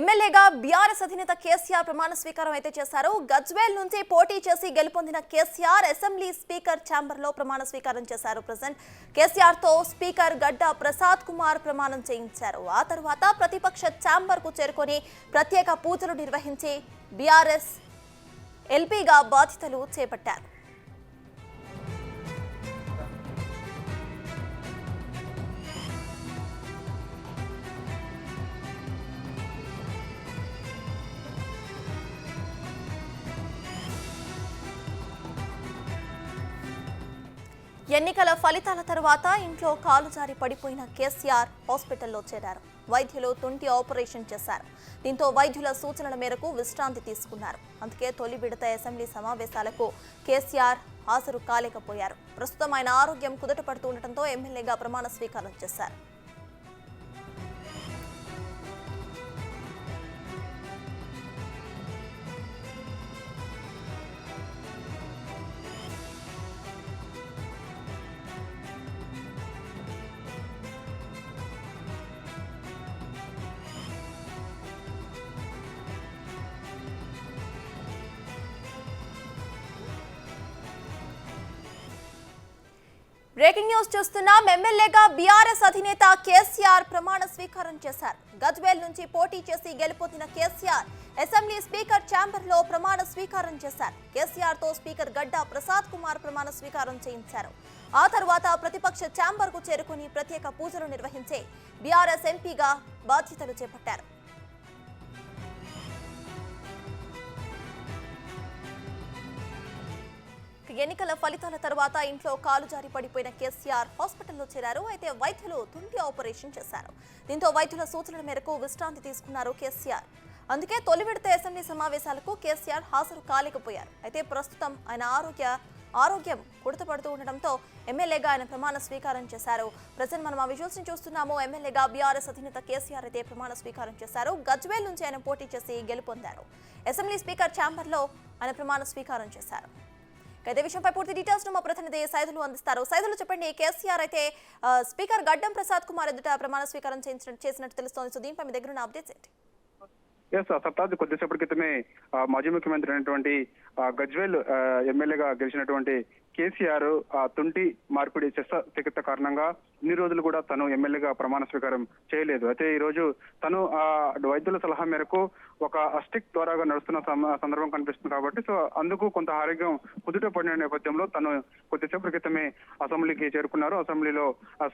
ఎమ్మెల్యేగా బీఆర్ఎస్ అధినేత కేసీఆర్ ప్రమాణ స్వీకారం అయితే చేశారు. గజ్వేల్ నుంచి పోటీ చేసి గెలుపొందిన కేసీఆర్ అసెంబ్లీ స్పీకర్ ఛాంబర్ లో ప్రమాణ స్వీకారం చేశారు. ప్రెసిడెంట్ కేసీఆర్ తో స్పీకర్ గడ్డ ప్రసాద్ కుమార్ ప్రమాణం చేయించారు. ఆ తర్వాత ప్రతిపక్ష ఛాంబర్ కు చేరుకొని ప్రత్యేక పూజలు నిర్వహించి బీఆర్ఎస్ ఎల్పీగా బాధ్యతలు చేపట్టారు. ఎన్నికల ఫలితాల తర్వాత ఇంట్లో కాలు జారి పడిపోయిన కేసీఆర్ హాస్పిటల్లో చేరారు. వైద్యులు తుంటి ఆపరేషన్ చేశారు. దీంతో వైద్యుల సూచనల మేరకు విశ్రాంతి తీసుకున్నారు. అందుకే తొలి విడత అసెంబ్లీ సమావేశాలకు కేసీఆర్ హాజరు కాలేకపోయారు. ప్రస్తుతం ఆయన ఆరోగ్యం కుదుటపడుతూ ఉండటంతో ఎమ్మెల్యేగా ప్రమాణ స్వీకారం చేశారు. బ్రేకింగ్ న్యూస్ చూస్తున్నాం. ఎమ్మెల్యేగా బీఆర్ఎస్ అధినేత కేసీఆర్ ప్రమాణ స్వీకారం చేశారు. గజ్వేల్ నుంచి పోటీ చేసి గెలుపొందిన కేసీఆర్ అసెంబ్లీ స్పీకర్ ఛాంబర్ లో ప్రమాణ స్వీకారం చేశారు. కేసీఆర్ తో స్పీకర్ గడ్డ ప్రసాద్ కుమార్ ప్రమాణ స్వీకారం చేయించారు. ఆ తర్వాత ప్రతిపక్ష ఛాంబర్ కు చేరుకుని ప్రత్యేక పూజలు నిర్వహించి బీఆర్ఎస్ ఎంపీగా బాధ్యతలు చేపట్టారు. ఎన్నికల ఫలితాల తర్వాత ఇంట్లో కాలు జారి పడిపోయిన కేసీఆర్ హాస్పిటల్లో చేరారు. అయితే వైద్యులు తుంటి ఆపరేషన్ చేశారు. దీంతో వైద్యుల సూచనల మేరకు విశ్రాంతి తీసుకున్నారు కేసీఆర్. అందుకే తొలి విడత అసెంబ్లీ సమావేశాలకు కేసీఆర్ హాజరు కాలేకపోయారు. అయితే ప్రస్తుతం ఆయన ఆరోగ్యం కుడతపడుతూ ఉండడంతో ఎమ్మెల్యేగా ఆయన ప్రమాణ స్వీకారం చేశారు. ప్రజెంట్ మనం ఆ విజువల్స్ ని చూస్తున్నాము. ఎమ్మెల్యేగా బీఆర్ఎస్ అధినేత కేసీఆర్ అయితే ప్రమాణ స్వీకారం చేశారు. గజ్వేల్ నుంచి ఆయన పోటీ చేసి గెలుపొందారు. అసెంబ్లీ స్పీకర్ ఛాంబర్ లో ఆయన ప్రమాణ స్వీకారం చేశారు. ఇదే విషయంపై పూర్తి డీటెయిల్స్ మా ప్రతినిధి సైదులు అందిస్తారు. సైదులు చెప్పండి, కేసీఆర్ అయితే స్పీకర్ గడ్డం ప్రసాద్ కుమార్ ఎదుట ప్రమాణ స్వీకారం చేసినట్టు తెలుస్తోంది. సో దీనిపై మీ దగ్గర ఉన్న అప్డేట్స్ ఏంటి? సత్తాజ్ కొద్దిసేపటి క్రితమే మాజీ ముఖ్యమంత్రి అయినటువంటి గజ్వేల్ ఎమ్మెల్యేగా గెలిచినటువంటి కేసీఆర్ తుంటి మార్పిడి శస్త్రచికిత్స కారణంగా ఇన్ని రోజులు కూడా తను ఎమ్మెల్యేగా ప్రమాణ స్వీకారం చేయలేదు. అయితే ఈ రోజు తను వైద్యుల సలహా మేరకు ఒక అస్టిక్ ద్వారాగా నడుస్తున్న సందర్భం కనిపిస్తుంది కాబట్టి సో అందుకు కొంత ఆరోగ్యం కుదుట పడిన నేపథ్యంలో తను కొద్దిసేపటి క్రితమే అసెంబ్లీకి చేరుకున్నారు. అసెంబ్లీలో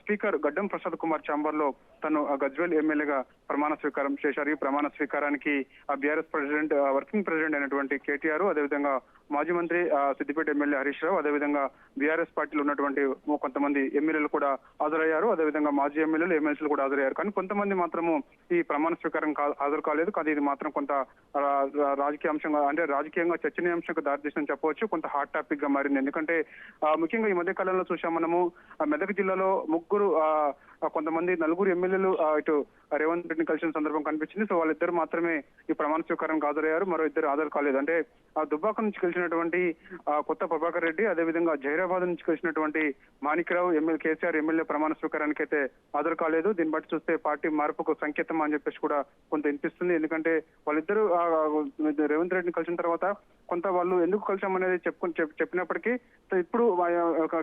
స్పీకర్ గడ్డం ప్రసాద్ కుమార్ ఛాంబర్ లో తను గజ్వేల్ ఎమ్మెల్యేగా ప్రమాణ స్వీకారం చేశారు. ఈ ప్రమాణ స్వీకారానికి బీఆర్ఎస్ ప్రెసిడెంట్ వర్కింగ్ ప్రెసిడెంట్ అయినటువంటి కేటీఆర్, అదేవిధంగా మాజీ మంత్రి సిద్దిపేట ఎమ్మెల్యే హరీష్ రావు, అదేవిధంగా బీఆర్ఎస్ పార్టీలో ఉన్నటువంటి కొంతమంది ఎమ్మెల్యేలు కూడా హాజరయ్యారు. అదేవిధంగా మాజీ ఎమ్మెల్యేలు ఎమ్మెల్సీలు కూడా హాజరయ్యారు. కానీ కొంతమంది మాత్రము ఈ ప్రమాణ స్వీకారం హాజరు కాలేదు. కానీ ఇది మాత్రం కొంత రాజకీయ అంశంగా అంటే రాజకీయంగా చర్చనీయాంశంగా దారితీస్తుందని చెప్పవచ్చు. కొంత హాట్ టాపిక్ గా మారింది. ఎందుకంటే ముఖ్యంగా ఈ మధ్య కాలంలో చూసాం మనము మెదక్ జిల్లాలో కొంతమంది నలుగురు ఎమ్మెల్యేలు ఇటు రేవంత్ రెడ్డిని కలిసిన సందర్భం కనిపించింది. సో వాళ్ళిద్దరు మాత్రమే ఈ ప్రమాణ స్వీకారానికి హాజరయ్యారు. మరో ఇద్దరు హాజరు కాలేదు. అంటే దుబ్బాక నుంచి కలిసినటువంటి కొత్త ప్రభాకర్ రెడ్డి, అదేవిధంగా జైరాబాద్ నుంచి కలిసినటువంటి మాణిక్రావు కేసీఆర్ ఎమ్మెల్యే ప్రమాణ స్వీకారానికి అయితే హాజరు కాలేదు. దీన్ని బట్టి చూస్తే పార్టీ మార్పుకు సంకేతం అని చెప్పేసి కూడా కొంత వినిపిస్తుంది. ఎందుకంటే వాళ్ళిద్దరూ రేవంత్ రెడ్డిని కలిసిన తర్వాత కొంత వాళ్ళు ఎందుకు కలిసామనేది చెప్పినప్పటికీ ఇప్పుడు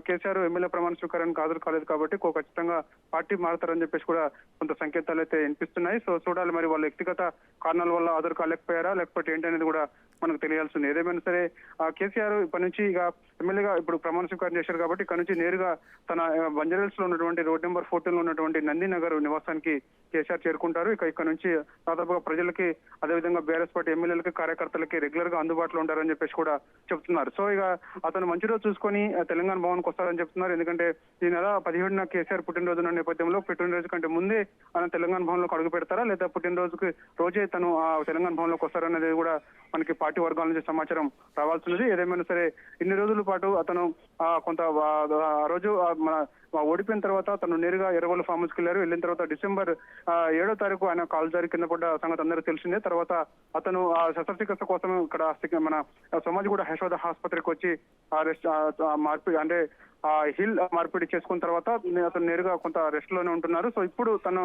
కేసీఆర్ ఎమ్మెల్యే ప్రమాణ స్వీకారానికి హాజరు కాలేదు కాబట్టి ఖచ్చితంగా పార్టీ మారుతారని చెప్పేసి కూడా కొంత సంకేతాలు అయితే వినిపిస్తున్నాయి. సో చూడాలి మరి వాళ్ళ వ్యక్తిగత కారణాల వల్ల హాజరు కాలేకపోయారా లేకపోతే ఏంటనేది కూడా మనకు తెలియాల్సింది. ఏదేమైనా సరే కేసీఆర్ ఇప్పటి నుంచి ఇక ఎమ్మెల్యేగా ఇప్పుడు ప్రమాణ స్వీకారం చేశారు కాబట్టి ఇక్కడ నుంచి నేరుగా తన బంజారాహిల్స్ లో ఉన్నటువంటి రోడ్ నెంబర్ 14 లో ఉన్నటువంటి నందినగర్ నివాసానికి కేసీఆర్ చేరుకుంటారు. ఇక్కడ నుంచి దాదాపుగా ప్రజలకి, అదేవిధంగా బీఆర్ఎస్ పార్టీ ఎమ్మెల్యేలకి, కార్యకర్తలకి రెగ్యులర్ గా అందుబాటులో ఉంటారని చెప్పేసి కూడా చెప్తున్నారు. సో ఇక అతను మంచి రోజు చూసుకొని తెలంగాణ భవన్కి వస్తారని చెప్తున్నారు. ఎందుకంటే ఈ నెల 17న కేసీఆర్ పుట్టినరోజు ఉన్న నేపథ్యంలో పుట్టినరోజు కంటే ముందే ఆయన తెలంగాణ భవన్లోకి అడుగు పెడతారా లేదా పుట్టినరోజుకి రోజే తను తెలంగాణ భవన్లోకి వస్తారనేది కూడా మనకి పార్టీ వర్గాల నుంచి సమాచారం రావాల్సినది. ఏదేమైనా సరే ఇన్ని రోజుల పాటు అతను కొంత ఆ రోజు మన ఓడిపోయిన తర్వాత తను నేరుగా ఎర్రగొల్ల ఫామ్ హౌస్కి వెళ్ళారు. వెళ్ళిన తర్వాత డిసెంబర్ 7వ తారీఖు ఆయన కాలు జారి కింద పడ్డ సంగతి అందరికీ తెలిసిందే. తర్వాత అతను శస్త్రచికిత్స కోసం ఇక్కడ మన సమాజిగూడ యశోద ఆసుపత్రికి వచ్చి మార్పి అంటే హిల్ మార్పిడి చేసుకున్న తర్వాత అతను నేరుగా కొంత రెస్ట్ లోనే ఉంటున్నారు. సో ఇప్పుడు తను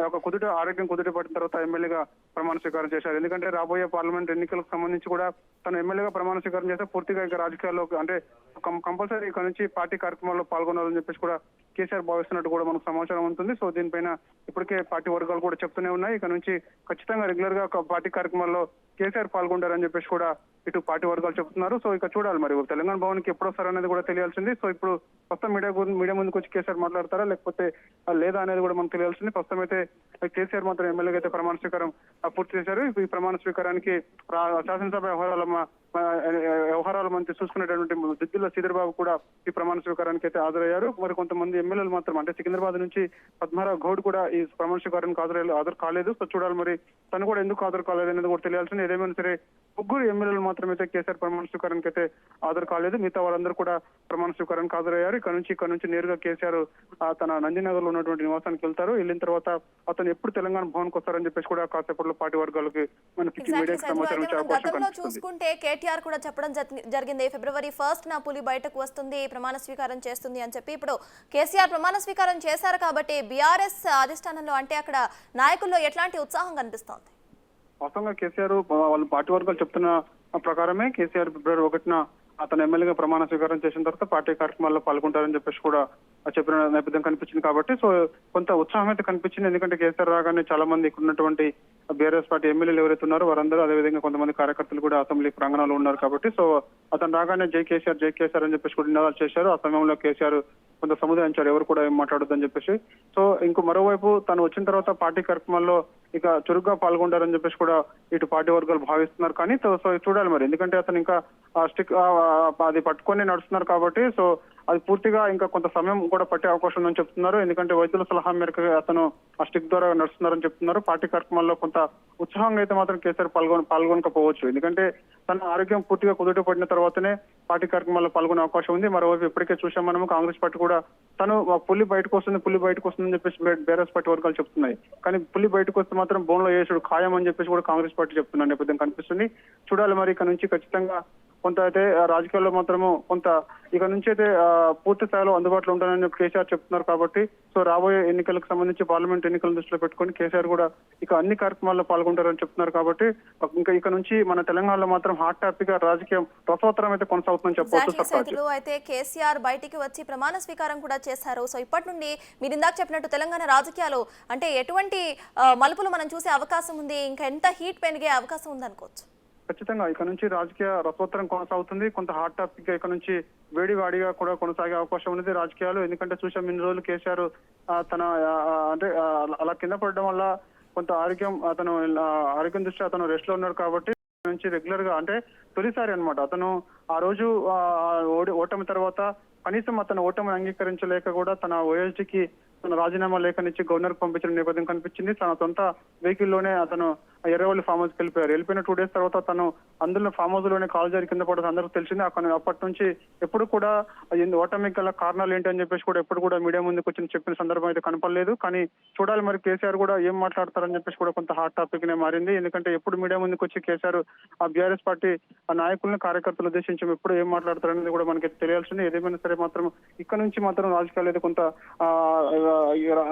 ఒక ఆరోగ్యం కుదుట పడిన తర్వాత ఎమ్మెల్యేగా ప్రమాణ స్వీకారం చేశారు. ఎందుకంటే రాబోయే పార్లమెంట్ ఎన్నికలకు సంబంధించి కూడా తను ఎమ్మెల్యేగా ప్రమాణ స్వీకారం చేస్తే పూర్తిగా ఇక రాజకీయాల్లో అంటే కంపల్సరీ ఇక్కడ నుంచి పార్టీ కార్యక్రమాల్లో పాల్గొనాలని చెప్పేసి కూడా కేసీఆర్ భావిస్తున్నట్టు కూడా మనకు సమాచారం ఉంటుంది. సో దీనిపైన ఇప్పటికే పార్టీ వర్గాలు కూడా చెప్తూనే ఉన్నాయి. ఇక నుంచి ఖచ్చితంగా రెగ్యులర్ గా పార్టీ కార్యక్రమాల్లో కేసీఆర్ పాల్గొంటారని చెప్పేసి కూడా ఇటు పార్టీ వర్గాలు చెప్తున్నారు. సో ఇక చూడాలి మరి తెలంగాణ భవన్ కి ఎప్పుడు వస్తారనేది కూడా తెలియాల్సింది. సో ఇప్పుడు ప్రస్తుతం మీడియా ముందుకు వచ్చి కేసీఆర్ మాట్లాడతారా లేకపోతే లేదా అనేది కూడా మనకు తెలియాల్సింది. ప్రస్తుతం అయితే కేసీఆర్ మాత్రం ఎమ్మెల్యేగా అయితే ప్రమాణ స్వీకారం పూర్తి చేశారు. ఈ ప్రమాణ స్వీకారానికి శాసనసభ వ్యవహారాల మంత్రి చూసుకునేటటువంటి దిద్దుల శ్రీధర్బాబు కూడా ఈ ప్రమాణ స్వీకారానికి అయితే హాజరయ్యారు. మరి కొంతమంది ఎమ్మెల్యేలు మాత్రం అంటే సికింద్రాబాద్ నుంచి పద్మారావు గౌడ్ కూడా ఈ ప్రమాణ స్వీకారానికి హాజరు కాలేదు. సో చూడాలి మరి తను కూడా ఎందుకు హాజరు కాలేదు అనేది కూడా తెలియాల్సింది. ఏదేమైనా సరే ముగ్గురు ఎమ్మెల్యేలు మాత్రమైతే కేసీఆర్ ప్రమాణ స్వీకారానికి అయితే హాజరు కాలేదు. మిగతా వారందరూ కూడా ప్రమాణ స్వీకారానికి హాజరయ్యారు. ఇక్కడ నుంచి నేరుగా కేసీఆర్ తన నందినగర్ లో ఉన్నటువంటి నివాసానికి వెళ్తారు. వెళ్ళిన తర్వాత అతను ఎప్పుడు తెలంగాణ భవన్ కు వస్తారని చెప్పేసి కూడా కాసేపట్లో పార్టీ వర్గాలకి మనకి మీడియాకి సమాచారం ఇచ్చే అవకాశం కనిపిస్తుంది. చూసుకుంటే కేటీఆర్ కూడా చెప్పడం జరిగింది, February 1st నా పులి బయటకు వస్తుంది, ప్రమాణ స్వీకారం చేస్తుంది అని చెప్పి. ఇప్పుడు కేసీఆర్ ప్రమాణ స్వీకారం చేశారు కాబట్టి బీఆర్ఎస్ అధిష్టానంలో అంటే అక్కడ నాయకుల్లో ఎట్లాంటి ఉత్సాహం కనిపిస్తోంది? వాస్తవంగా కేసీఆర్ వాళ్ళ పార్టీ వర్గాలు చెప్తున్న ప్రకారమే కేసీఆర్ February 1న అతను ఎమ్మెల్యేగా ప్రమాణ స్వీకారం చేసిన తర్వాత పార్టీ కార్యక్రమాల్లో పాల్గొంటారని చెప్పేసి కూడా చెప్పిన నేపథ్యం కనిపించింది. కాబట్టి సో కొంత ఉత్సాహం అయితే కనిపించింది. ఎందుకంటే కేసీఆర్ రాగానే చాలా మంది ఇక్కడ ఉన్నటువంటి బీఆర్ఎస్ పార్టీ ఎమ్మెల్యేలు ఎవరైతే ఉన్నారో వారందరూ అదేవిధంగా కొంతమంది కార్యకర్తలు కూడా అసెంబ్లీ ప్రాంగణంలో ఉన్నారు. కాబట్టి సో అతను రాగానే జై కేసీఆర్ అని చెప్పేసి కూడా నినాదాలు చేశారు. ఆ సమయంలో కేసీఆర్ కొంత సముదాయించారు, ఎవరు కూడా ఏం మాట్లాడొద్దని చెప్పేసి. సో ఇంకో మరోవైపు తను వచ్చిన తర్వాత పార్టీ కార్యక్రమాల్లో ఇక చురుగ్గా పాల్గొంటారని చెప్పేసి కూడా ఇటు పార్టీ వర్గాలు భావిస్తున్నారు. కానీ సో చూడాలి మరి, ఎందుకంటే అతను ఇంకా స్టిక్ అది పట్టుకొని నడుస్తున్నారు కాబట్టి సో అది పూర్తిగా ఇంకా కొంత సమయం కూడా పట్టే అవకాశం ఉందని చెప్తున్నారు. ఎందుకంటే వైద్యుల సలహా మేరకు అతను ఆ స్టిక్ ద్వారా నడుస్తున్నారని చెప్తున్నారు. పార్టీ కార్యక్రమాల్లో కొంత ఉత్సాహంగా అయితే మాత్రం కేసీఆర్ పాల్గొనకపోవచ్చు. ఎందుకంటే తన ఆరోగ్యం పూర్తిగా కుదుట పడిన తర్వాతనే పార్టీ కార్యక్రమాల్లో పాల్గొనే అవకాశం ఉంది. మరోవైపు ఇప్పటికే చూసాం మనము కాంగ్రెస్ పార్టీ కూడా తను పులి బయటకు వస్తుందని చెప్పేసి బీఆర్ఎస్ పార్టీ వర్గాలు చెప్తున్నాయి. కానీ పులి బయటకు వస్తే మాత్రం బోన్లో వేసుడు ఖాయం అని చెప్పేసి కూడా కాంగ్రెస్ పార్టీ చెప్తున్న నేపథ్యం కనిపిస్తుంది. చూడాలి మరి ఇక నుంచి ఖచ్చితంగా కొంత అయితే రాజకీయాల్లో మాత్రము కొంత ఇక నుంచి అయితే పూర్తి స్థాయిలో అందుబాటులో ఉంటానని కేసీఆర్ చెప్తున్నారు. కాబట్టి సో రాబోయే ఎన్నికలకు సంబంధించి పార్లమెంట్ ఎన్నికలను దృష్టిలో పెట్టుకొని కేసీఆర్ కూడా ఇక అన్ని కార్యక్రమాల్లో పాల్గొంటారని చెప్తున్నారు. కాబట్టి ఇంకా ఇక నుంచి మన తెలంగాణలో మాత్రం హాట్ టాపిక్ గా రాజకీయం రసవత్తరం అయితే కొనసాగుతుందని చెప్పవచ్చు. అయితే కేసీఆర్ బయటికి వచ్చి ప్రమాణ స్వీకారం కూడా చేశారు. సో ఇప్పటి నుండి మీరు ఇందాక చెప్పినట్టు తెలంగాణ రాజకీయాలు అంటే ఎటువంటి మలుపులు మనం చూసే అవకాశం ఉంది, ఇంకా ఎంత హీట్ పెరిగే అవకాశం ఉంది అనుకోవచ్చు? ఖచ్చితంగా ఇక నుంచి రాజకీయ రసవత్తరం కొనసాగుతుంది. కొంత హాట్ టాపిక్ గా ఇక నుంచి వేడివాడిగా కూడా కొనసాగే అవకాశం ఉంది రాజకీయాలు. ఎందుకంటే చూసాం ఇన్ని రోజులు కేసీఆర్ తన అంటే అలా కింద పడడం వల్ల కొంత ఆరోగ్యం దృష్ట్యా అతను రెస్ట్ లో ఉన్నాడు. కాబట్టి నుంచి రెగ్యులర్ గా అంటే తొలిసారి అన్నమాట అతను ఆ రోజు ఓటమి తర్వాత కనీసం అతను ఓటమిని అంగీకరించలేక కూడా తన ఓఎస్డీకి తన రాజీనామా లేఖనిచ్చి గవర్నర్ కు పంపించిన నేపథ్యం కనిపించింది. తన సొంత వెహికల్ లోనే అతను ఎర్రవల్లి ఫామ్ హౌస్ కి వెళ్ళిపోయిన 2 days తర్వాత తను అందులో ఫామ్ హౌస్ లోనే కాలు జారి కింద పడదు అందరికీ తెలిసింది. అప్పటి నుంచి ఎప్పుడు కూడా ఓటమికి గల కారణాలు ఏంటి అని చెప్పేసి కూడా ఎప్పుడు కూడా మీడియా ముందుకు వచ్చి చెప్పిన సందర్భం అయితే కనపడలేదు. కానీ చూడాలి మరి కేసీఆర్ కూడా ఏం మాట్లాడతారని చెప్పేసి కూడా కొంత హాట్ టాపిక్ నే మారింది. ఎందుకంటే ఎప్పుడు మీడియా ముందుకు వచ్చి కేసీఆర్ ఆ బీఆర్ఎస్ పార్టీ నాయకులను కార్యకర్తలు ఉద్దేశించి ఎప్పుడు ఏం మాట్లాడతారనేది కూడా మనకి తెలియాల్సింది. ఏదేమైనా సరే మాత్రం ఇక్కడ నుంచి మాత్రం రాజకీయాలు అయితే కొంత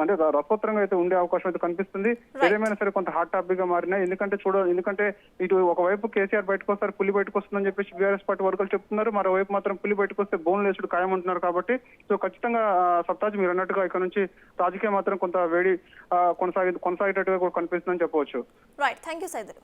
అంటే రసవత్తరంగా అయితే ఉండే అవకాశం అయితే కనిపిస్తుంది. ఏదేమైనా సరే కొంత హాట్ టాపిక్ గా మారినాయి. ఎందుకంటే ఇటు ఒకవైపు కేసీఆర్ బయటకు వస్తారు, పులి బయటకు వస్తుందని చెప్పేసి బీఆర్ఎస్ పార్టీ వర్గాలు చెప్తున్నారు. మరోవైపు మాత్రం పులి బయటకు వస్తే బోన్ లేసుడు ఖాయం అంటున్నారు. కాబట్టి సో ఖచ్చితంగా సత్తాజ్ మీరు అన్నట్టుగా ఇక్కడ నుంచి రాజకీయం మాత్రం కొంత వేడి కొనసాగేటట్టుగా కూడా కనిపిస్తుందని చెప్పవచ్చు. Right, thank you Saidulu.